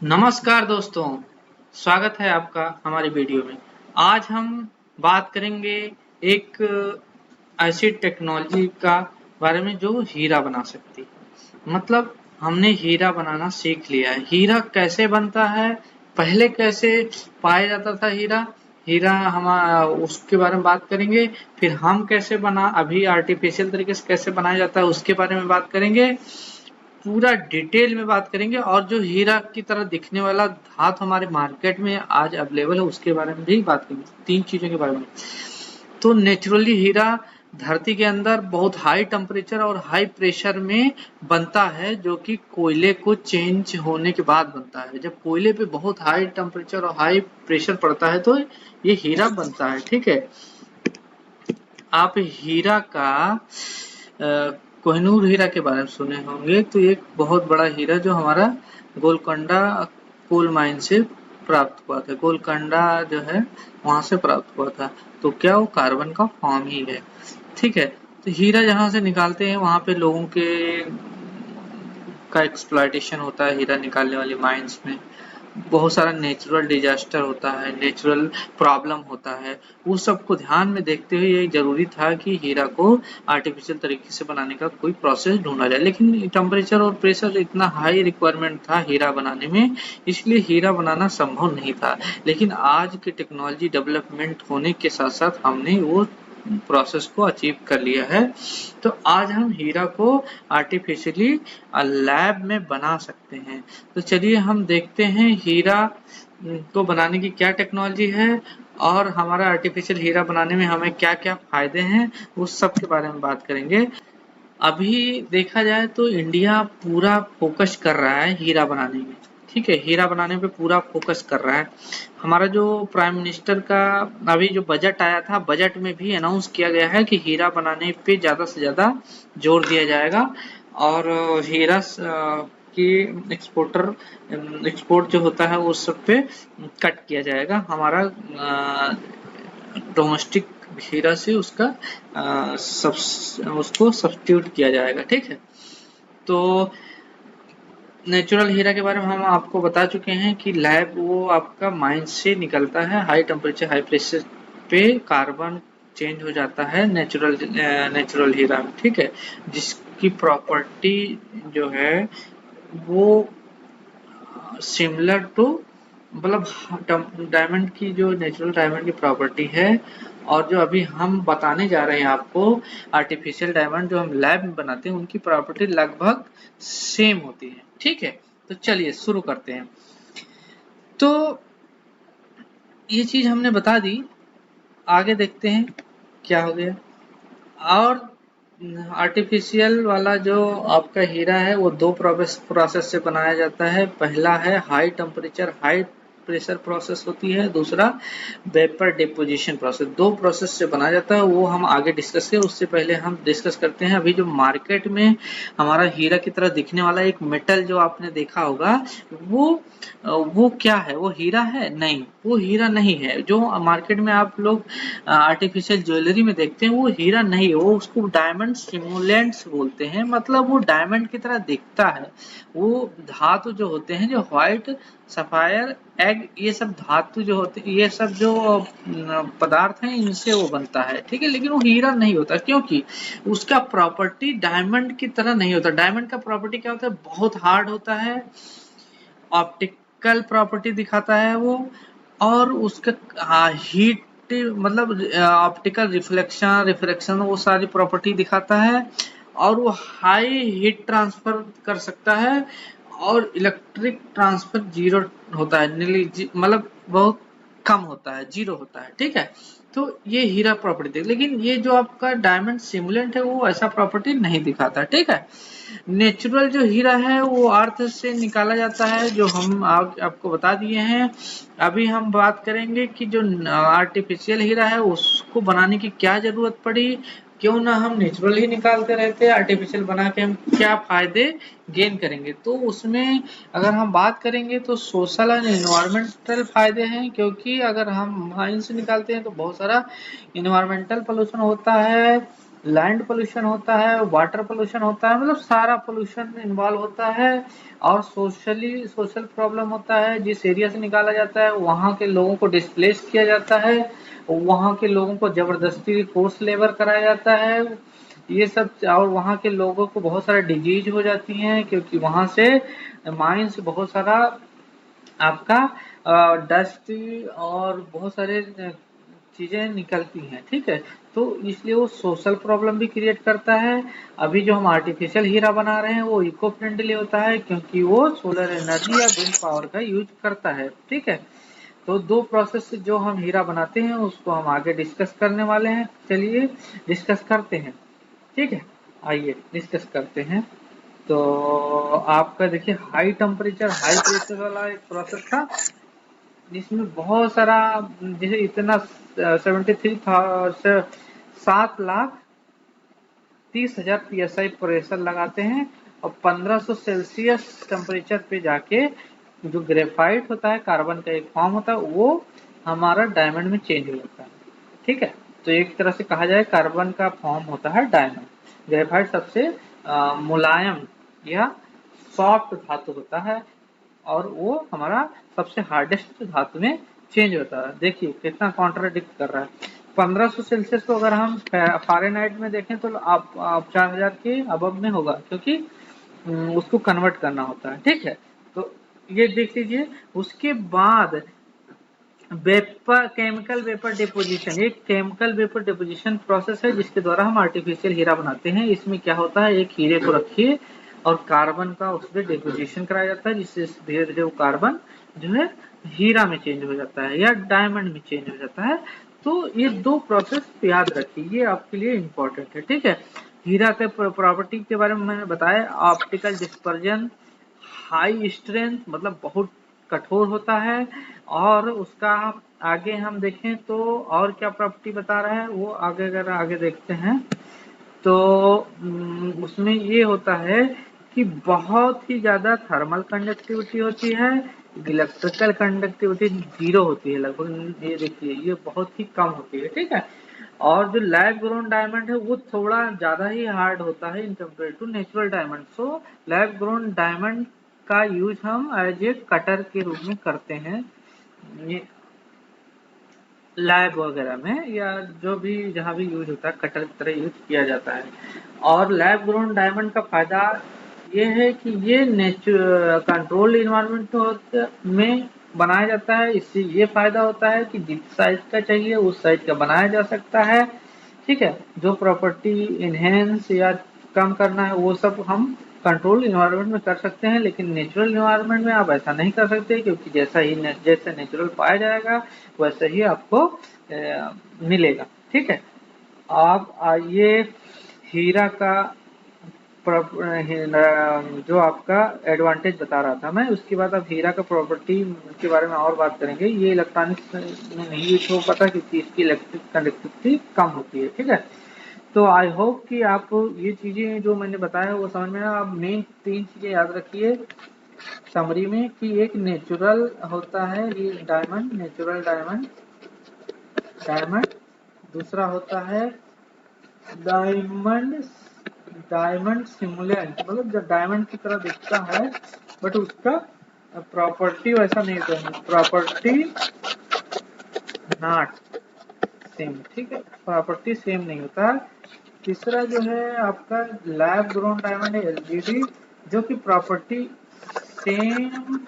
नमस्कार दोस्तों, स्वागत है आपका हमारी वीडियो में। आज हम बात करेंगे एक ऐसी टेक्नोलॉजी का बारे में जो हीरा बना सकती है। मतलब हमने हीरा बनाना सीख लिया है। हीरा कैसे बनता है, पहले कैसे पाया जाता था हीरा, हीरा हम उसके बारे में बात करेंगे। फिर हम कैसे बना अभी आर्टिफिशियल तरीके से कैसे बनाया जाता है उसके बारे में बात करेंगे। पूरा डिटेल में बात करेंगे और जो हीरा की तरह दिखने वाला धातु हमारे मार्केट में आज अवेलेबल है उसके बारे में भी बात करेंगे। तीन चीजों के बारे में। तो नेचुरली हीरा धरती के अंदर बहुत हाई टेम्परेचर और हाई प्रेशर में बनता है, जो कि कोयले को चेंज होने के बाद बनता है। जब कोयले पे बहुत हाई टेम्परेचर और हाई प्रेशर पड़ता है तो ये हीरा बनता है। ठीक है, आप हीरा का कोहिनूर हीरा के बारे में सुने होंगे। तो एक बहुत बड़ा हीरा जो हमारा गोलकोंडा कोल माइन से प्राप्त हुआ था। गोलकोंडा जो है वहां से प्राप्त हुआ था। तो क्या वो कार्बन का फॉर्म ही है। ठीक है, तो हीरा जहां से निकालते हैं वहां पे लोगों के का एक्सप्लॉयटेशन होता है। हीरा निकालने वाली माइंस में बहुत सारा नेचुरल डिजास्टर होता है, नेचुरल प्रॉब्लम होता है। उस सब को ध्यान में देखते हुए ये जरूरी था कि हीरा को आर्टिफिशियल तरीके से बनाने का कोई प्रोसेस ढूंढा जाए। लेकिन टेम्परेचर और प्रेशर इतना हाई रिक्वायरमेंट था हीरा बनाने में, इसलिए हीरा बनाना संभव नहीं था। लेकिन आज के टेक्नोलॉजी डेवलपमेंट होने के साथ साथ हमने वो प्रोसेस को अचीव कर लिया है। तो आज हम हीरा को आर्टिफिशियली लैब में बना सकते हैं। तो चलिए हम देखते हैं हीरा को बनाने की क्या टेक्नोलॉजी है और हमारा आर्टिफिशियल हीरा बनाने में हमें क्या क्या फायदे हैं, उस सब के बारे में बात करेंगे। अभी देखा जाए तो इंडिया पूरा फोकस कर रहा है हीरा बनाने में। ठीक है, हीरा बनाने पे पूरा फोकस कर रहा है। हमारा जो प्राइम मिनिस्टर का अभी जो बजट आया था, बजट में भी अनाउंस किया गया है कि हीरा बनाने पे ज्यादा से ज्यादा जोर दिया जाएगा। और हीरा की एक्सपोर्टर एक्सपोर्ट जो होता है उस सब पे कट किया जाएगा। हमारा डोमेस्टिक हीरा से उसका उसको सब्स्टिट्यूट किया जाएगा। ठीक है, तो नेचुरल हीरा के बारे में हम आपको बता चुके हैं कि लैब वो आपका माइन से निकलता है। हाई टेम्परेचर हाई प्रेशर पे कार्बन चेंज हो जाता है नेचुरल हीरा में। ठीक है, जिसकी प्रॉपर्टी जो है वो सिमिलर टू मतलब डायमंड की जो नेचुरल डायमंड की प्रॉपर्टी है। और जो अभी हम बताने जा रहे हैं आपको आर्टिफिशियल डायमंड जो हम लैब में बनाते हैं उनकी प्रॉपर्टी लगभग सेम होती है। ठीक है, तो चलिए शुरू करते हैं। तो ये चीज हमने बता दी, आगे देखते हैं क्या हो गया। और आर्टिफिशियल वाला जो आपका हीरा है वो दो प्रोसेस से बनाया जाता है। पहला है high temperature high pressure process होती है, दूसरा वेपर डिपोजिशन प्रोसेस। दो प्रोसेस से बनाया जाता है, वो हम आगे डिस्कस करें। उससे पहले हम डिस्कस करते हैं अभी जो मार्केट में हमारा हीरा की तरह दिखने वाला एक मेटल जो आपने देखा होगा, वो वो क्या है? वो हीरा है? नहीं, वो हीरा नहीं है। जो मार्केट में आप लोग आर्टिफिशियल ज्वेलरी में देखते हैं वो हीरा नहीं है, वो उसको डायमंड सिमुलेंट्स बोलते हैं। मतलब वो डायमंड की तरह दिखता है। वो धातु जो होते हैं, जो व्हाइट सफायर एग, ये सब धातु जो होते हैं, ये सब जो पदार्थ हैं, इनसे वो बनता है। ठीक है, लेकिन वो हीरा नहीं होता क्योंकि उसका प्रॉपर्टी डायमंड की तरह नहीं होता। डायमंड का प्रॉपर्टी क्या होता है? बहुत हार्ड होता है, ऑप्टिकल प्रॉपर्टी दिखाता है वो, और उसका हीट मतलब ऑप्टिकल रिफ्लेक्शन रिफ्रैक्शन वो सारी प्रॉपर्टी दिखाता है। और वो हाई हीट ट्रांसफर कर सकता है और इलेक्ट्रिक ट्रांसफर जीरो होता है, मतलब बहुत कम होता है, जीरो होता है। ठीक है, तो ये हीरा प्रॉपर्टी थी। लेकिन ये जो आपका डायमंड सिमुलेंट है वो ऐसा प्रॉपर्टी नहीं दिखाता। ठीक है, नेचुरल जो हीरा है वो अर्थ से निकाला जाता है, जो हम आपको बता दिए हैं। अभी हम बात करेंगे कि जो आर्टिफिशियल हीरा है उसको बनाने की क्या जरूरत पड़ी, क्यों ना हम नेचुरल ही निकालते रहते, आर्टिफिशियल बना के हम क्या फायदे गेन करेंगे। तो उसमें अगर हम बात करेंगे तो सोशल एंड इन्वायरमेंटल फायदे हैं, क्योंकि अगर हम माइन से निकालते हैं तो बहुत सारा इन्वायरमेंटल पोल्यूशन होता है, लैंड पोल्यूशन होता है, वाटर पोल्यूशन होता है, मतलब सारा पोल्यूशन इन्वॉल्व होता है। और सोशल प्रॉब्लम होता है, जिस एरिया से निकाला जाता है वहाँ के लोगों को डिस्प्लेस किया जाता है, वहाँ के लोगों को जबरदस्ती फोर्स लेबर कराया जाता है, ये सब। और वहाँ के लोगों को बहुत सारा डिजीज हो जाती हैं, क्योंकि वहाँ से माइन से बहुत सारा आपका डस्ट और बहुत सारे चीजें निकलती हैं, ठीक है। तो इसलिए वो सोशल प्रॉब्लम भी क्रिएट करता है। अभी जो हम आर्टिफिशियल हीरा बना रहे हैं वो इको फ्रेंडली होता है, क्योंकि वो सोलर एनर्जी या विंड पावर का यूज करता है, ठीक है। तो दो प्रोसेस से जो हम हीरा बनाते हैं उसको हम आगे डिस्कस करने वाले हैं। चलिए डिस्कस करते हैं, ठीक है। आइए डिस्कस करते हैं। तो आपका देखिए हाई टेम्परेचर हाई प्रेशर वाला एक प्रोसेस था, जिसमें बहुत सारा, जैसे इतना 73 था, 7,30,000 PSI प्रेशर लगाते हैं, और 1500 सेल्सियस टेम्परेचर पे जाके जो ग्रेफाइट होता है, कार्बन का एक फॉर्म होता है, वो हमारा डायमंड में चेंज हो जाता है, ठीक है। तो एक तरह से कहा जाए कार्बन का फॉर्म होता है डायमंड। ग्रेफाइट सबसे मुलायम या सॉफ्ट धातु होता है, और वो हमारा सबसे हार्डेस्ट धातु में चेंज होता है। देखिए कितना कॉन्ट्राडिक्ट कर रहा है। 1500 सेल्सियस को अगर हम फ़ारेनहाइट में देखें तो आप 4000 के अबव में होगा, क्योंकि उसको कन्वर्ट करना होता है, ठीक है। तो ये देख लीजिए। उसके बाद वेपर केमिकल वेपर डिपोजिशन, एक केमिकल वेपर डिपोजिशन प्रोसेस है, जिसके द्वारा हम आर्टिफिशियल हीरा बनाते हैं। इसमें क्या होता है, एक हीरे को रखिए और कार्बन का उस पर डिपोजिशन कराया जाता है, जिससे धीरे धीरे वो कार्बन जो है हीरा में चेंज हो जाता है या डायमंड में चेंज हो जाता है। तो ये दो प्रोसेस याद रखिए, ये आपके लिए इम्पोर्टेंट है, ठीक है। हीरा के प्रॉपर्टी के बारे में मैंने बताया, ऑप्टिकल डिस्पर्जन, हाई स्ट्रेंथ मतलब बहुत कठोर होता है। और उसका आगे हम देखें तो और क्या प्रॉपर्टी बता रहा है वो, आगे अगर आगे देखते हैं तो उसमें ये होता है कि बहुत ही ज्यादा थर्मल कंडक्टिविटी होती है, इलेक्ट्रिकल कंडक्टिविटी जीरो होती है लगभग। ये देखिए ये बहुत ही कम होती है, ठीक है। और जो लैब ग्रोन डायमंड है वो थोड़ा ज्यादा ही हार्ड होता है in compare to natural diamond. So lab grown diamond का यूज हम एज ए कटर के रूप में करते हैं, ये लैब वगैरह में या जो भी जहाँ भी यूज होता है कटर की तरह यूज किया जाता है। और लैब ग्रोन डायमंड का फायदा ये है कि ये कंट्रोल इन्वायरमेंट में बनाया जाता है। इससे ये फायदा होता है कि जिस साइज का चाहिए उस साइज का बनाया जा सकता है, ठीक है। जो प्रॉपर्टी इनहेंस या कम करना है वो सब हम कंट्रोल इन्वायरमेंट में कर सकते हैं, लेकिन नेचुरल इन्वायरमेंट में आप ऐसा नहीं कर सकते, क्योंकि जैसे नेचुरल पाया जाएगा वैसे ही आपको मिलेगा, ठीक है। आप आइए हीरा का जो आपका एडवांटेज बता रहा था मैं, उसके बाद अब हीरा का प्रॉपर्टी के बारे में और बात करेंगे। ये इलेक्ट्रॉनिक्स में नहीं यूज हो पाता क्योंकि इसकी इलेक्ट्रिक कंडक्टिविटी कम होती है, ठीक है। तो आई होप कि आप ये चीजें जो मैंने बताया वो समझ में आया। आप मेन 3 चीजें याद रखिए समरी में, कि एक नेचुरल होता है ये डायमंड, नेचुरल डायमंड डायमंड दूसरा होता है डायमंड डायमंड सिमुलेंट, मतलब जो डायमंड की तरह दिखता है बट उसका प्रॉपर्टी वैसा नहीं होता, प्रॉपर्टी नॉट सेम, ठीक है, प्रॉपर्टी सेम नहीं होता। तीसरा जो है आपका लैब ग्रोन डायमंड है एलजीडी, जो कि प्रॉपर्टी सेम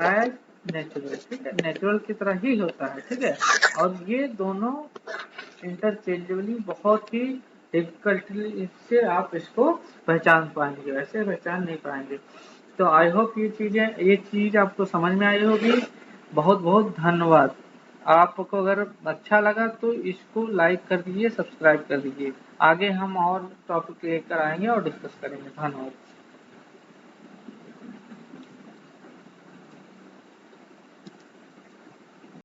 एज नेचुरल, ठीक है, नेचुरल की तरह ही होता है, ठीक है। और ये दोनों इंटरचेंजेबली बहुत ही डिफिकल्टली से आप इसको पहचान पाएंगे, वैसे पहचान नहीं पाएंगे। तो आई होप ये चीज आपको समझ में आई होगी। बहुत बहुत धन्यवाद। आपको अगर अच्छा लगा तो इसको लाइक कर दीजिए, सब्सक्राइब कर दीजिए। आगे हम और टॉपिक लेकर आएंगे और डिस्कस करेंगे। धन्यवाद।